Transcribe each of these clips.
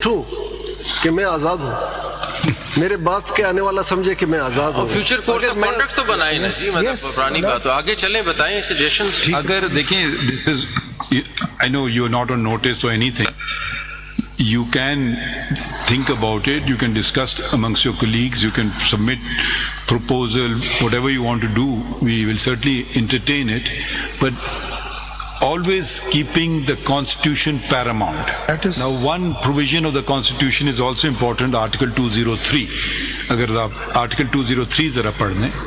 کہ میں آزاد ہوں، میرے بات کے آنے والا سمجھے کہ میں آزاد ہوں. فیوچر کورس آف کنڈکٹ تو بنائیں نا جی، مطلب پرانی بات تو آگے چلیں، بتائیں سجیشنز. اگر دیکھیں this is I know you are not on notice or anything, you can think about it, you can discuss amongst your colleagues, you can submit proposal, whatever you want to do, we will certainly entertain it, but always keeping the constitution paramount. Now one provision of the constitution is also important, article 203. agar aap article 203 zara padh lein,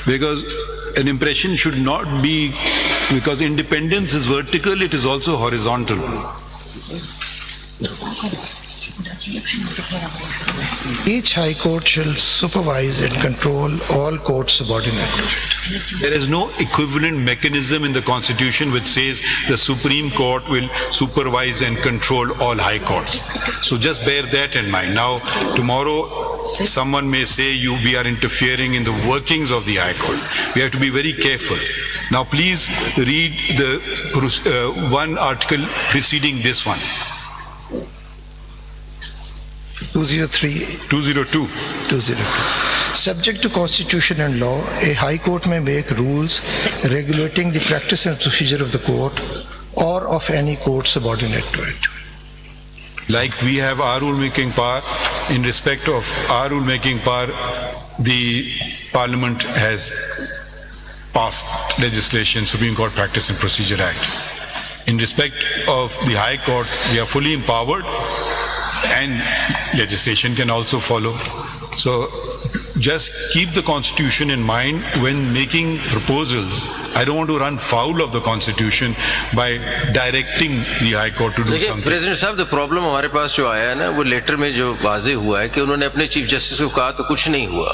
because an impression should not be, because independence is vertical, it is also horizontal. Each high court shall supervise and control all courts subordinate to it. There is no equivalent mechanism in the Constitution which says the Supreme Court will supervise and control all high courts. So just bear that in mind. Now, tomorrow someone may say we are interfering in the workings of the high court. We have to be very careful. Now please read the one article preceding this one. 202. Subject to constitution and law, a high court may make rules regulating the practice and procedure of the court or of any court subordinate to it. Like we have our rule-making power, in respect of our rule-making power, the Parliament has passed legislation, Supreme Court Practice and Procedure Act. In respect of the high courts, we are fully empowered, and legislation can also follow. So just keep the Constitution in mind when making proposals. I don't want to run foul of the Constitution by directing the High Court to do something. President صاحب the problem ہمارے پاس جو آیا ہے نا، وہ letter میں جو واضح ہوا ہے کہ انہوں نے اپنے چیف جسٹس کو کہا تو کچھ نہیں ہوا.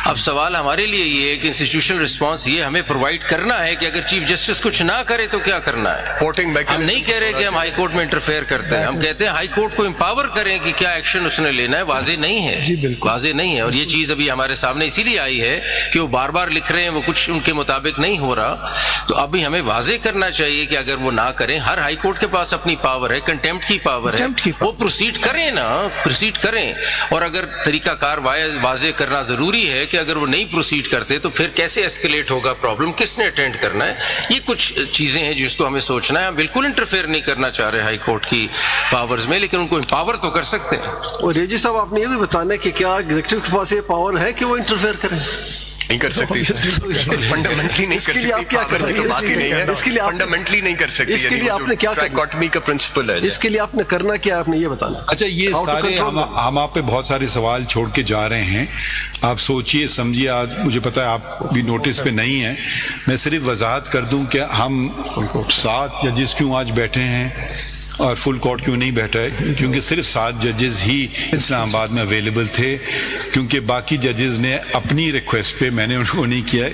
اب سوال ہمارے لیے یہ ہے کہ انسٹیٹیوشنل رسپانس یہ ہمیں پرووائڈ کرنا ہے کہ اگر چیف جسٹس کچھ نہ کرے تو کیا کرنا ہے. ہم نہیں کہہ رہے کہ ہم ہائی کورٹ میں انٹرفیئر کرتے ہیں، ہم کہتے ہیں ہائی کورٹ کو امپاور کریں کہ کیا ایکشن اس نے لینا ہے. واضح نہیں ہے، واضح نہیں ہے، اور یہ چیز ابھی ہمارے سامنے اسی لیے آئی ہے کہ وہ بار بار لکھ رہے ہیں وہ کچھ ان کے مطابق نہیں ہو رہا. تو ابھی ہمیں واضح کرنا چاہیے کہ اگر وہ نہ کریں، ہر ہائی کورٹ کے پاس اپنی پاور ہے، کنٹیمپٹ کی پاور ہے، وہ پروسیڈ کریں نا، پروسیڈ کریں. اور اگر طریقہ کار واضح کرنا ضروری ہے کہ اگر وہ نہیں پروسیڈ کرتے تو پھر کیسے ایسکیلیٹ ہوگا پرابلم، کس نے اٹینڈ کرنا ہے. یہ کچھ چیزیں ہیں جس کو ہمیں سوچنا ہے. ہم بالکل انٹرفیئر نہیں کرنا چاہ رہے ہائی کورٹ کی پاورز میں، لیکن ان کو امپاور تو کر سکتے ہیں. اور ریجی صاحب آپ نے یہ بھی بتانا ہے کہ کیا ایگزیکٹو کے پاس یہ پاور ہے کہ وہ انٹرفیئر کریں؟ نہیں کر سکتی، فنڈامنٹلی نہیں کر سکتی. آپ کیا کریں گے؟ باقی نہیں ہے، فنڈامنٹلی نہیں کر سکتی. اس کے لیے آپ نے کیا ٹرائکاٹمی کا پرنسپل ہے، اس کے لیے آپ نے کرنا کیا، آپ نے یہ بتانا. اچھا یہ سارے ہم آپ پہ بہت سارے سوال چھوڑ کے جا رہے ہیں. آپ سوچئے سمجھیے. آج مجھے پتا ہے آپ بھی نوٹس پہ نہیں ہیں، میں صرف وضاحت کر دوں کہ ہم 7 ججز کیوں آج بیٹھے ہیں اور فل کورٹ کیوں نہیں بیٹھا ہے. کیونکہ صرف 7 ججز ہی اسلام آباد میں اویلیبل تھے، کیونکہ باقی ججز نے اپنی ریکویسٹ پہ، میں نے ان کو نہیں کیا ہے.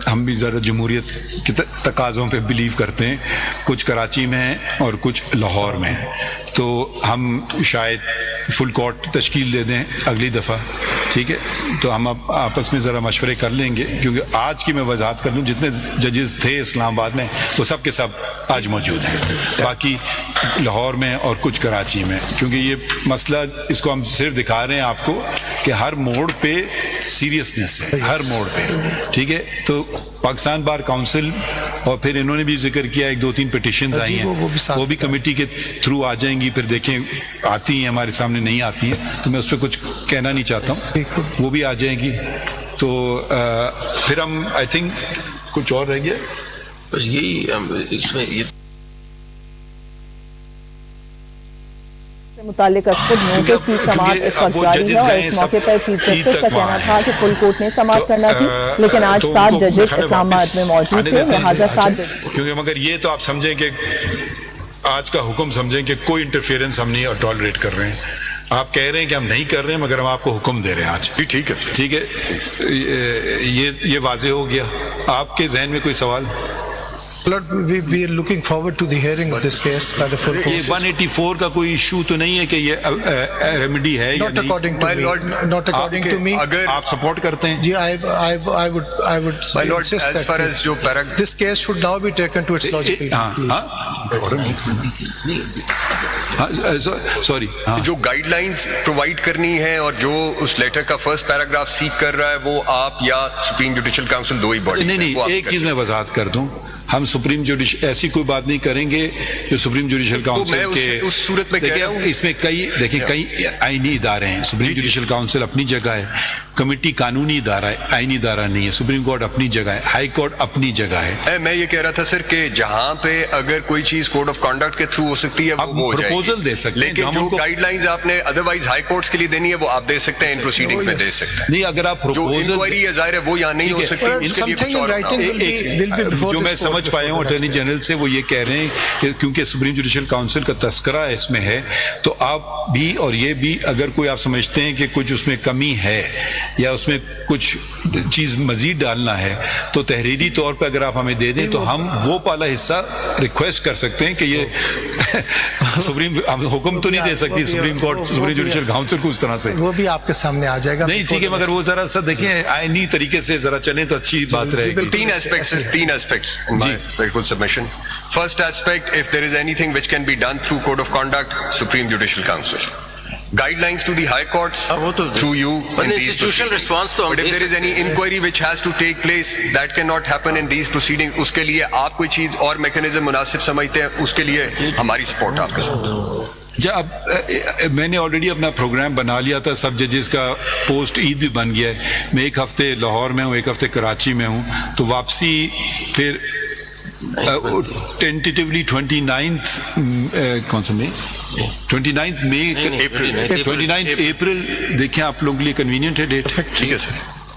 ہم بھی ذرا جمہوریت کے تقاضوں پہ بلیو کرتے ہیں. کچھ کراچی میں ہیں اور کچھ لاہور میں ہیں، تو ہم شاید فل کورٹ تشکیل دے دیں اگلی دفعہ. ٹھیک ہے، تو ہم اب آپس میں ذرا مشورے کر لیں گے. کیونکہ آج کی میں وضاحت کر دوں، جتنے ججز تھے اسلام آباد میں وہ سب کے سب آج موجود ہیں، باقی لاہور میں اور کچھ کراچی میں. کیونکہ یہ مسئلہ، اس کو ہم صرف دکھا رہے ہیں آپ کو کہ ہر موڑ پہ سیریسنس ہے، ہر موڑ پہ. ٹھیک ہے، تو پاکستان بار کونسل، اور پھر انہوں نے بھی ذکر کیا 1-2-3 پٹیشنز آئی ہیں، وہ بھی کمیٹی کے تھرو آ جائیں گی. پھر دیکھیں آتی ہیں ہمارے سامنے، نہیں آتی ہیں تو میں اس پہ کچھ کہنا نہیں چاہتا ہوں، وہ بھی آ جائیں گی. تو پھر ہم آئی تھنک کچھ اور رہ گیا بس یہی اس میں یہ متعلق نوٹس کی سماعت اس وقت جاری ہے، اور اس موقع پر چیف جسٹس کا کہنا تھا کہ فل کورٹ نے سماعت کرنا تھی، لیکن آج 7 ججز اسلام آباد میں موجود تھے، لہٰذا 7 کیونکہ مگر یہ تو آپ سمجھیں کہ آج کا حکم سمجھیں کہ کوئی انٹرفیئرنس ہم نہیں ٹالریٹ کر رہے ہیں. آپ کہہ رہے ہیں کہ ہم نہیں کر رہے ہیں، مگر ہم آپ کو حکم دے رہے ہیں آج. ٹھیک ہے، ٹھیک ہے، یہ واضح ہو گیا. آپ کے ذہن میں کوئی سوال؟ Lord, we are looking forward to the hearing of this case by the full court. یہ 184 کا کوئی ایشو تو نہیں ہے کہ یہ ریمیڈی ہے یا نہیں؟ Not according to me. Not according to me. اگر آپ سپورٹ کرتے ہیں؟ جی, I would My lord, as far as جو this case should now be taken to its logical conclusion. Sorry جو گائیڈ لائنز پرووائڈ کرنی ہے اور جو اس لیٹر کا فرسٹ پیراگراف سیک کر رہا ہے وہ آپ یا سپریم جوڈیشل کاؤنسل دو ہی باڈی. نہیں ایک چیز میں وضاحت کر دوں, ہم سپریم جوڈیشل ایسی کوئی بات نہیں کریں گے جو سپریم جوڈیشل کاؤنسل کے اس صورت میں کہہ رہا ہوں اس میں کئی آئینی ادارے ہیں. سپریم جوڈیشل کاؤنسل اپنی جگہ ہے, کمیٹی قانونی ادارہ ہے, آئینی ادارہ نہیں ہے. سپریم کورٹ اپنی جگہ ہے, ہائی کورٹ اپنی جگہ ہے. میں یہ کہہ رہا تھا سر کہ جہاں پہ اگر کوئی چیز کوڈ آف کنڈکٹ کے تھرو ہو سکتی ہے وہ ہو جائے گی, پروپوزل دے سکتے ہیں, لیکن جو گائیڈ لائنز آپ نے ادروائز ہائی کورٹس کے لیے دینی ہے وہ آپ دے سکتے ہیں, ان پروسیڈنگز میں دے سکتے ہیں. نہیں اگر آپ جو انکوائری ہے ظاہر ہے وہ یہاں نہیں ہو سکتی, اس کے لیے کچھ اور جو میں سمجھ پایا ہوں اٹارنی جنرل سے وہ یہ کہہ رہے ہیں کہ کیونکہ سپریم جوڈیشل کاؤنسل کا تذکرہ اس میں ہے تو آپ بھی اور یہ بھی اگر کوئی آپ سمجھتے ہیں کہ کچھ اس میں کمی ہے یا اس میں کچھ چیز مزید ڈالنا ہے تو تحریری طور پہ اگر آپ ہمیں دے دیں تو ہم وہ والا حصہ ریکویسٹ کر سکتے ہیں کہ یہ سپریم حکم تو نہیں دے سکتی supreme court supreme judicial council کو اس طرح سے, وہ بھی آپ کے سامنے آ جائے گا. نہیں ٹھیک ہے مگر وہ ذرا سا دیکھیں آئینی طریقے سے ذرا چلیں تو اچھی بات رہے گی. تین ایسپیکٹس جی بالکل submission. First aspect, if there is anything which can be done through code of conduct, Supreme Judicial Council. Guidelines to the high courts through you in these proceedings. But if there is any inquiry which has to take place, that cannot happen in these proceedings. اس کے لیے آپ کوئی چیز اور mechanism مناسب سمجھتے ہیں, اس کے لیے ہماری سپورٹ آپ کے ساتھ. جب میں نے آلریڈی اپنا پروگرام بنا لیا تھا, سب ججز کا پوسٹ عید بھی بن گیا ہے. میں ایک ہفتے لاہور میں ہوں, ایک ہفتے کراچی میں ہوں, تو واپسی پھر ٹینٹیٹیولی 29 کون سا مئی 29 اپریل دیکھیں آپ لوگوں کے لیے کنوینئنٹ ہے ڈیٹ. ٹھیک ہے سر,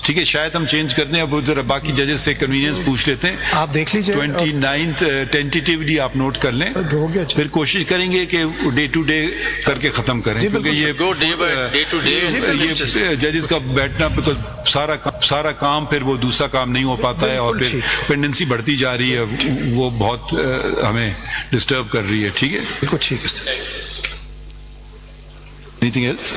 ٹھیک ہے, شاید ہم چینج کر دیں, اب ادھر باقی ججز سے کنوینئنس پوچھ لیتے ہیں. آپ دیکھ لیجیے 29 ٹینٹیٹیولی آپ نوٹ کر لیں, پھر کوشش کریں گے کہ ڈے ٹو ڈے کر کے ختم کریں, کیونکہ یہ ججز کا بیٹھنا سارا کام پھر وہ دوسرا کام نہیں ہو پاتا ہے اور پھر پینڈنسی بڑھتی جا رہی ہے, وہ بہت ہمیں ڈسٹرب کر رہی ہے. ٹھیک ہے, بالکل ٹھیک ہے سر. Any thing else?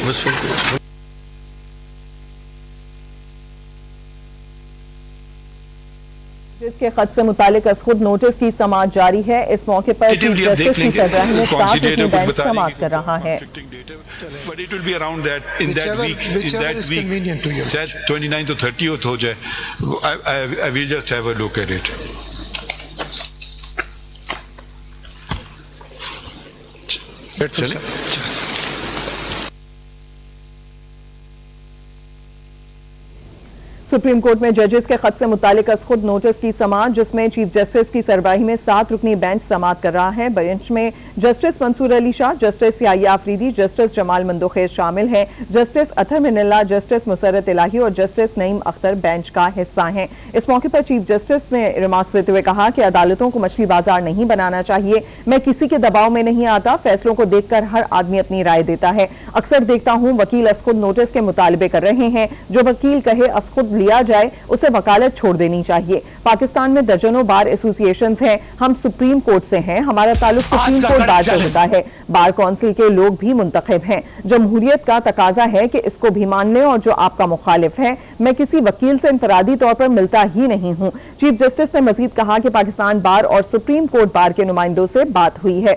جس کے خط سے متعلق از خود نوٹس کی سماعت جاری ہے. اس موقع پر چیف جسٹس کی سربراہی میں 7 رکنی بینچ سماعت کر رہا ہے. But it will be around that in that week, شاید 29 to 30th ہو جائے. I will just have a look at it. چلیں. سپریم کورٹ میں ججز کے خط سے متعلق از خود نوٹس کی سماعت, جس میں چیف جسٹس کی سربراہی میں 7 رکنی بینچ سماعت کر رہا ہے. بینچ میں جسٹس منصور علی شاہ, جسٹس یحییٰ آفریدی, جسٹس جمال مندوخیل شامل ہیں. جسٹس اطہر من اللہ, جسٹس مسرت الہی اور جسٹس نعیم اختر بینچ کا حصہ ہیں. اس موقع پر چیف جسٹس نے ریمارکس دیتے ہوئے کہا کہ عدالتوں کو مچھلی بازار نہیں بنانا چاہیے. میں کسی کے دباؤ میں نہیں آتا, فیصلوں کو دیکھ کر ہر آدمی اپنی رائے دیتا ہے. اکثر دیکھتا ہوں وکیل از خود نوٹس کے مطالبے کر رہے ہیں. جو وکیل کہے از خود لیا جائے اسے وکالت چھوڑ دینی چاہیے. پاکستان میں درجنوں بار ایسوسییشنز ہیں, ہم سپریم کورٹ سے ہیں, ہمارا تعلق سپریم کورٹ بار سے ہوتا ہے. بار کونسل کے لوگ بھی منتخب ہیں. جمہوریت کا تقاضا ہے کہ اس کو بھی مان لیں, اور جو آپ کا مخالف ہے میں کسی وکیل سے انفرادی طور پر ملتا ہی نہیں ہوں. چیف جسٹس نے مزید کہا کہ پاکستان بار اور سپریم کورٹ بار کے نمائندوں سے بات ہوئی ہے.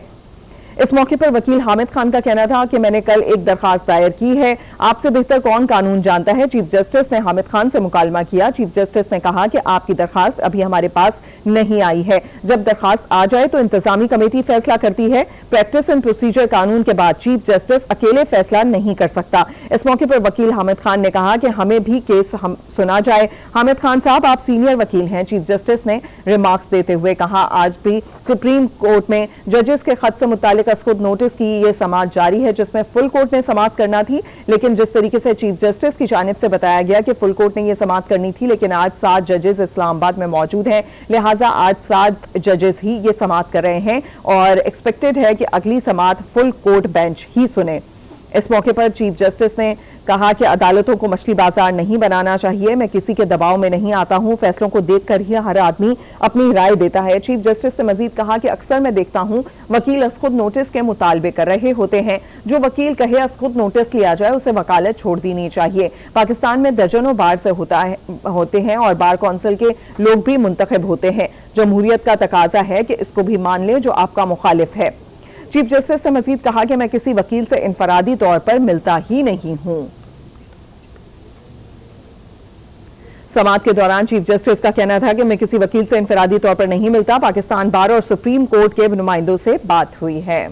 اس موقع پر وکیل حامد خان کا کہنا تھا کہ میں نے کل ایک درخواست دائر کی ہے, آپ سے بہتر کون قانون جانتا ہے. چیف جسٹس نے حامد خان سے مکالمہ کیا. چیف جسٹس نے کہا کہ آپ کی درخواست ابھی ہمارے پاس نہیں آئی ہے, جب درخواست آ جائے تو انتظامی کمیٹی فیصلہ کرتی ہے. پریکٹس اینڈ پروسیجر قانون کے بعد چیف جسٹس اکیلے فیصلہ نہیں کر سکتا. اس موقع پر وکیل حامد خان نے کہا کہ ہمیں بھی کیس سنا جائے. حامد خان صاحب, آپ سینئر وکیل ہیں. چیف جسٹس نے ریمارکس دیتے ہوئے کہا آج بھی سپریم کورٹ میں ججز کے خط سے متعلق از خود نوٹس کی یہ سماعت جاری ہے, جس میں فل کورٹ نے سماعت کرنا تھی, لیکن جس طریقے سے چیف جسٹس کی جانب سے بتایا گیا کہ فل کورٹ نے یہ سماعت کرنی تھی, لیکن آج 7 ججز اسلام آباد میں موجود ہیں, لہٰذا آج 7 ججز ہی یہ سماعت کر رہے ہیں اور ایکسپیکٹڈ ہے کہ اگلی سماعت فل کورٹ بینچ ہی سنے. اس موقع پر چیف جسٹس نے کہا کہ عدالتوں کو مچھلی بازار نہیں بنانا چاہیے. میں کسی کے دباؤ میں نہیں آتا ہوں, فیصلوں کو دیکھ کر ہی ہر آدمی اپنی رائے دیتا ہے. چیف جسٹس نے مزید کہا کہ اکثر میں دیکھتا ہوں وکیل از خود نوٹس کے مطالبے کر رہے ہوتے ہیں. جو وکیل کہے از خود نوٹس لیا جائے اسے وکالت چھوڑ دینی چاہیے. پاکستان میں درجنوں بار سے ہوتے ہیں اور بار کونسل کے لوگ بھی منتخب ہوتے ہیں. جمہوریت کا تقاضا ہے کہ اس کو بھی مان لے جو آپ کا مخالف ہے. چیف جسٹس نے مزید کہا کہ میں کسی وکیل سے انفرادی طور پر ملتا ہی نہیں ہوں. سماعت کے دوران چیف جسٹس کا کہنا تھا کہ میں کسی وکیل سے انفرادی طور پر نہیں ملتا. پاکستان بار اور سپریم کورٹ کے نمائندوں سے بات ہوئی ہے.